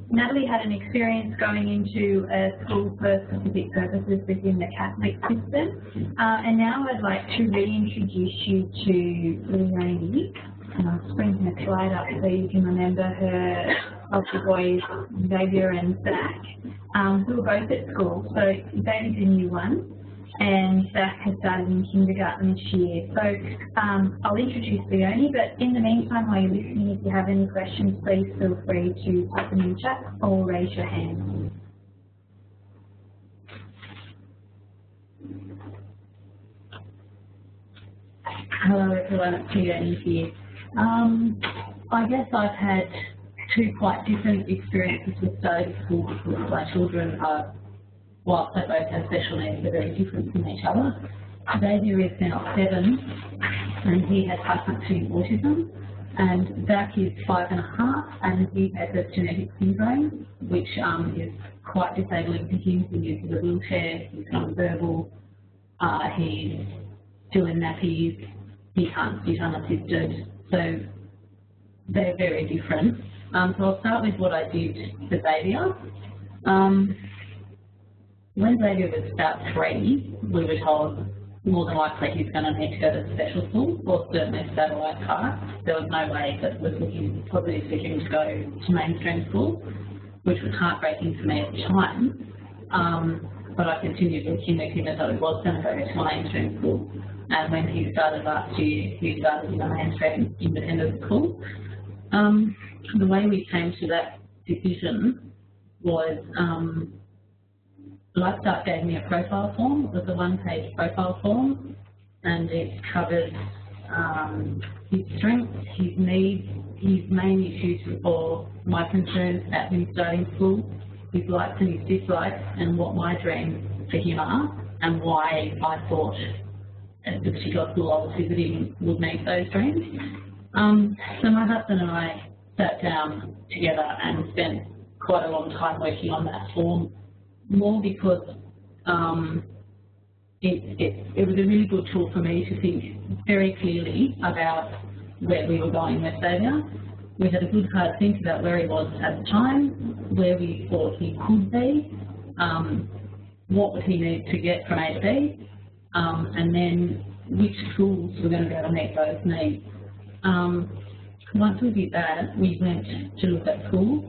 Natalie had an experience going into a school for specific purposes within the Catholic system, and now I'd like to reintroduce you to Lily. I'll just bring her slide up so you can remember her lovely boys, Xavier and Zach, who are both at school. So Xavier's in year 1 and Zach has started in kindergarten this year. So I'll introduce Leonie, but in the meantime, while you're listening, if you have any questions, please feel free to pop them in the chat or raise your hand. Hello everyone, it's Katie here. I guess I've had two quite different experiences with starting school because my children are, whilst they both have special needs, they're very different from each other. Xavier is now 7 and he has high-functioning autism, and Zach is 5.5 and he has a genetic syndrome which is quite disabling for him. He uses a wheelchair, he's non-verbal, he's still in nappies, he can't sit unassisted, so they're very different. So I'll start with what I did for Xavier. When Xavier was about 3, we were told more than likely he's going to need to go to special school or certainly satellite park. There was no way that was looking positive for him to go to mainstream school, which was heartbreaking for me at the time. But I continued looking at him as though he was going to go to mainstream school. And when he started last year, he started in a mainstream independent school. The way we came to that decision was Lifestart gave me a profile form. It was a 1-page profile form, and it covered his strengths, his needs, his main issues or my concerns at him starting school, his likes and his dislikes, and what my dreams for him are, and why I thought the particular school I was visiting would meet those dreams. So my husband and I sat down together and spent quite a long time working on that form, more because it was a really good tool for me to think very clearly about where we were going with Xavier. We had a good hard think about where he was at the time, where we thought he could be, what would he need to get from A to B, and then which schools were going to be able to meet those needs. Once we did that, we went to look at schools.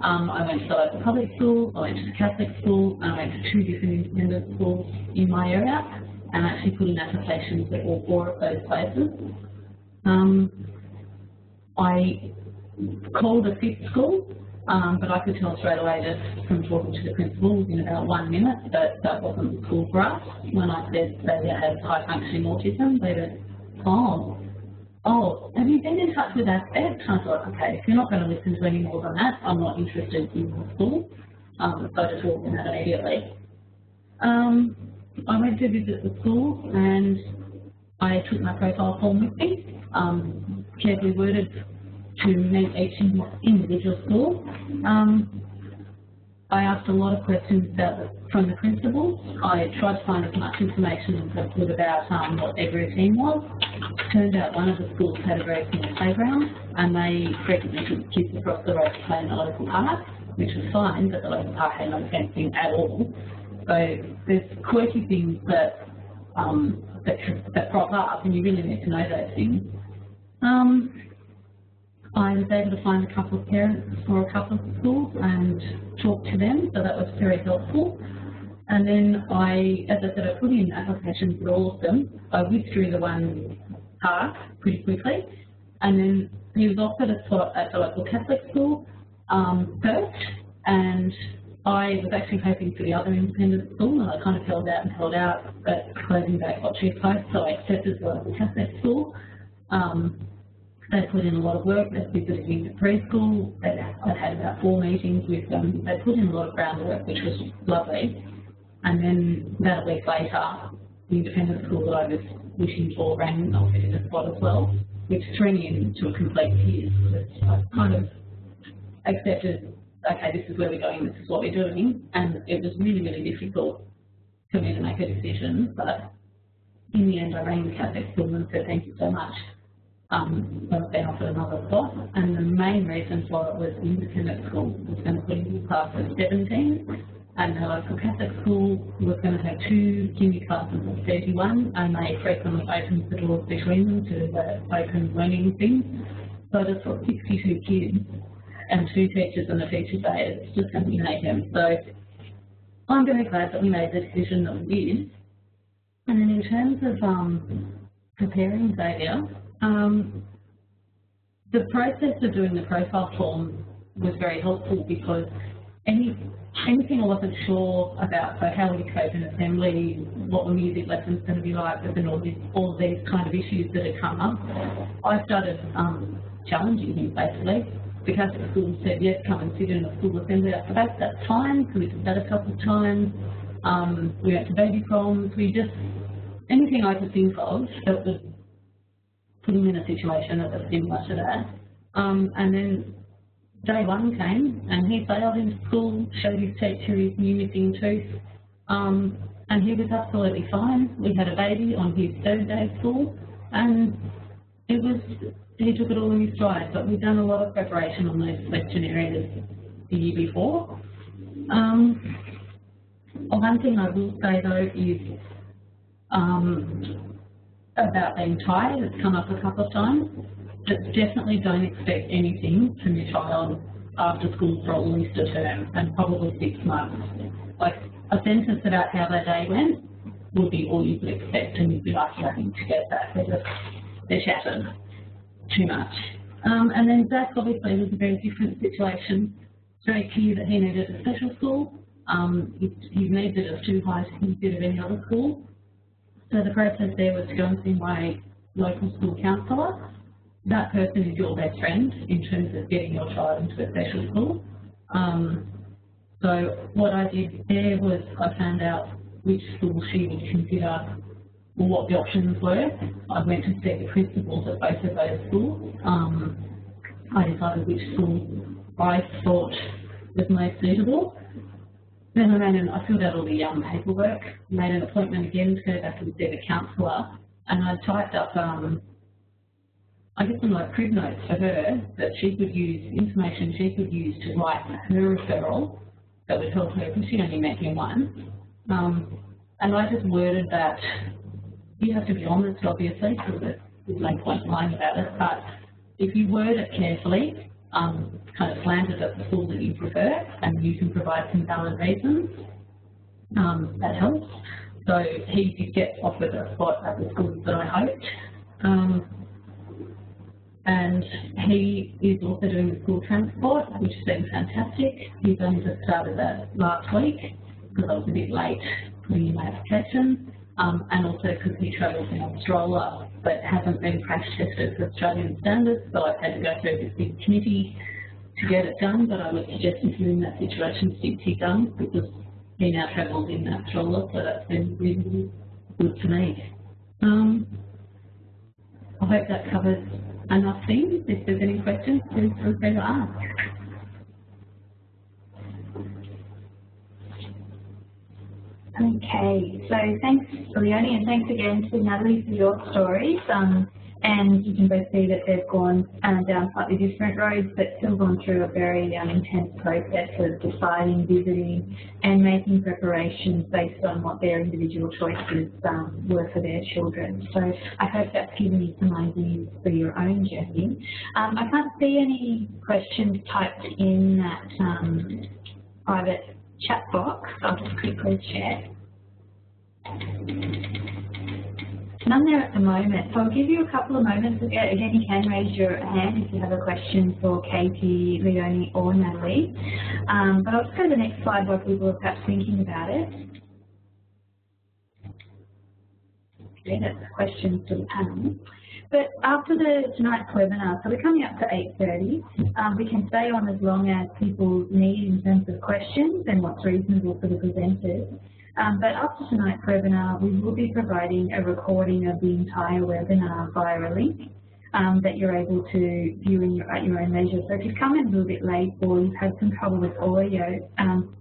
I went to the local public school, I went to the Catholic school, and I went to 2 different independent schools in my area, and actually put in applications at all 4 of those places. I called a 5th school, but I could tell straight away just from talking to the principal in about 1 minute that that wasn't the school for us. When I said Xavier has high-functioning autism, they went, oh, have you been in touch with Aspect? I thought, okay, if you're not going to listen to any more than that, I'm not interested in the school. So I just walked in that immediately. I went to visit the school and I took my profile form with me, carefully worded to meet each individual school. I asked a lot of questions from the principals. I tried to find as much information as I could about what their routine was. Turned out one of the schools had a very small playground and they frequently took kids across the road to play in the local park, which was fine, but the local park had no fencing at all. So there's quirky things that crop up and you really need to know those things. I was able to find a couple of parents for a couple of the schools and talk to them, so that was very helpful. And then as I said, I put in applications for all of them. I withdrew the one park pretty quickly, and then he was offered a spot at the local Catholic school first, and I was actually hoping for the other independent school, and I kind of held out, but closing back got too close, so I accepted the local Catholic school. They put in a lot of work. They visited him at preschool. I had about 4 meetings with them. They put in a lot of groundwork, which was lovely. And then about a week later, the independent school that I was wishing for rang and offered in a spot as well, which threw me into a complete tears. I kind of accepted, okay, this is where we're going, this is what we're doing. And it was really, really difficult for me to make a decision. But in the end, I rang the Catholic school and said, thank you so much. I've been offered another spot, and the main reason for it was the independent school was going to put in a class of 17, and the local Catholic school was going to have 2 junior classes of 31, and they frequently opened the doors between them to the open learning things. So I just thought 62 kids and 2 teachers and a teacher's aide, it's just going to be mayhem. So I'm very glad that we made the decision that we did. And then in terms of preparing Xavier, the process of doing the profile form was very helpful because anything I wasn't sure about, so how we cope in assembly, what the music lesson's going to be like, and all these kind of issues that had come up, I started challenging him basically. The Catholic school said, yes, come and sit in a school assembly. I said, that's fine, so we did that a couple of times. We went to baby proms, anything I could think of that would put him in a situation that was similar to that. And then day one came and he failed in school, showed his teacher his new missing tooth, and he was absolutely fine. We had a baby on his third day of school, and he took it all in his stride, but we've done a lot of preparation on those question areas the year before. One thing I will say though is about being tired. It's come up a couple of times, but definitely don't expect anything from your child after school for at least a term and probably 6 months. Like a sentence about how their day went would be all you could expect, and you'd be lucky, I think, to get that. They're shattered too much. And then Zach obviously was a very different situation. It's very clear that he needed a special school. His needs are just too high to consider any other school. So the process there was to go and see my local school counsellor. That person is your best friend in terms of getting your child into a special school. So what I did there was I found out which school she would consider, or what the options were. I went to see the principals at both of those schools. I decided which school I thought was most suitable. Then I filled out all the paperwork, made an appointment again to go back and see the counsellor, and I typed up, I guess some like crib notes for her that she could use, information she could use to write her referral that would help her, because she only met him once. And I just worded that. You have to be honest, obviously, because there's no point lying about it, but if you word it carefully, kind of slant it at the school that you prefer, and you can provide some valid reasons, that helps. So he did get offered a spot at the school that I hoped. And he is also doing the school transport, which has been fantastic. He's only just started that last week, because I was a bit late putting in my application. And also because he travels in a stroller but hasn't been crash tested for Australian standards, so I've had to go through this big committee to get it done, but I would suggest if you're in that situation, stick to your guns, because he now travels in that stroller, so that's been really good for me. I hope that covers enough things. If there's any questions, please feel free to ask. Okay, so thanks Leonie, and thanks again to Natalie for your stories. And you can both see that they've gone down slightly different roads, but still gone through a very intense process of deciding, visiting, and making preparations based on what their individual choices were for their children. So I hope that's given you some ideas for your own journey. I can't see any questions typed in that private chat box. I'll just quickly check. None there at the moment, so I'll give you a couple of moments. Again, you can raise your hand if you have a question for Katie, Leonie or Natalie. But I'll just go to the next slide while people are perhaps thinking about it. Okay, that's a question for the panel. But after tonight's webinar, so we're coming up to 8:30, we can stay on as long as people need in terms of questions and what's reasonable for the presenters. But after tonight's webinar, we will be providing a recording of the entire webinar via a link that you're able to view at your own leisure. So if you've come in a little bit late or you've had some trouble with audio,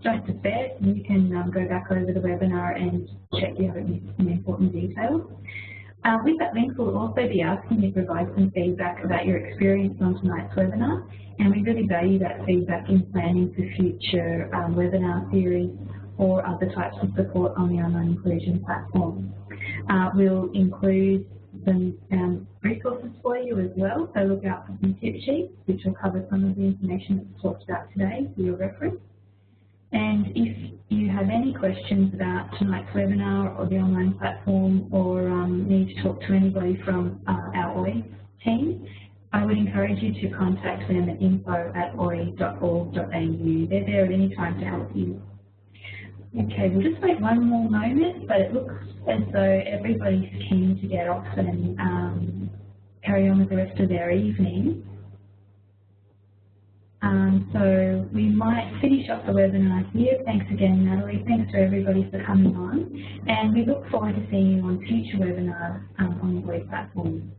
don't despair. You can go back over the webinar and check you haven't missed some important details. With that link, we'll also be asking you to provide some feedback about your experience on tonight's webinar, and we really value that feedback in planning for future webinar series or other types of support on the online inclusion platform. We'll include some resources for you as well, so look out for some tip sheets which will cover some of the information that's talked about today for your reference. And if you have any questions about tonight's webinar or the online platform, or need to talk to anybody from our OE team, I would encourage you to contact them at info@oi.org.au. They're there at any time to help you. Okay, we'll just wait one more moment, but it looks as though everybody's keen to get off and carry on with the rest of their evening. So we might finish up the webinar here. Thanks again, Natalie. Thanks to everybody for coming on. And we look forward to seeing you on future webinars on the OI platform.